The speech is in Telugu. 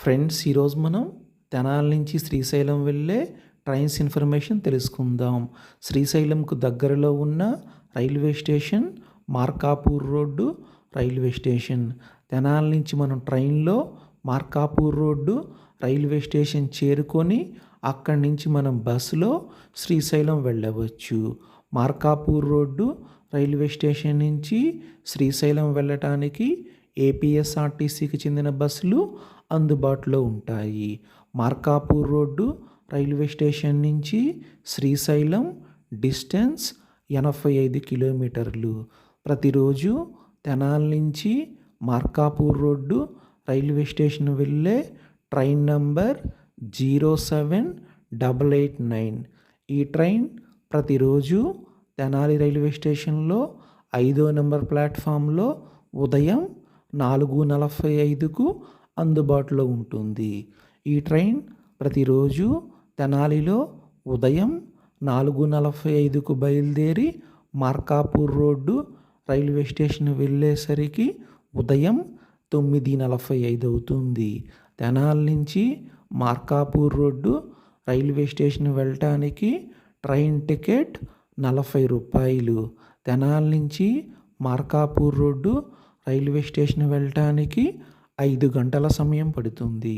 ఫ్రెండ్స్, ఈరోజు మనం తెనాలి నుంచి శ్రీశైలం వెళ్ళే ట్రైన్స్ ఇన్ఫర్మేషన్ తెలుసుకుందాం. శ్రీశైలంకు దగ్గరలో ఉన్న railway station Markapur road railway station. Tenali నుంచి మనం ట్రైన్లో మార్కాపూర్ రోడ్డు రైల్వే స్టేషన్ చేరుకొని అక్కడి నుంచి మనం బస్సులో శ్రీశైలం వెళ్ళవచ్చు. మార్కాపూర్ రోడ్డు రైల్వే స్టేషన్ నుంచి శ్రీశైలం వెళ్ళటానికి ఏపీఎస్ఆర్టీసీకి చెందిన బస్సులు అందుబాటులో ఉంటాయి. మార్కాపూర్ రోడ్డు రైల్వే స్టేషన్ నుంచి శ్రీశైలం డిస్టెన్స్ 85 కిలోమీటర్లు. ప్రతిరోజు తెనాలి నుంచి మార్కాపూర్ రోడ్డు రైల్వే స్టేషన్ వెళ్ళే ట్రైన్ నంబర్ 07889. ఈ ట్రైన్ ప్రతిరోజు తెనాలి రైల్వే స్టేషన్లో 5వ నెంబర్ ప్లాట్ఫామ్లో ఉదయం 4:45కు అందుబాటులో ఉంటుంది. ఈ ట్రైన్ ప్రతిరోజు తెనాలిలో ఉదయం 4:45కు బయలుదేరి మార్కాపూర్ రోడ్డు రైల్వే స్టేషన్ వెళ్ళేసరికి ఉదయం 9:45 అవుతుంది. తెనాలి నుంచి మార్కాపూర్ రోడ్డు రైల్వే స్టేషన్ వెళ్ళటానికి ట్రైన్ టికెట్ 40 రూపాయలు. తెనాలి నుంచి మార్కాపూర్ రోడ్డు రైల్వే స్టేషన్ వెళ్ళటానికి 5 గంటల సమయం పడుతుంది.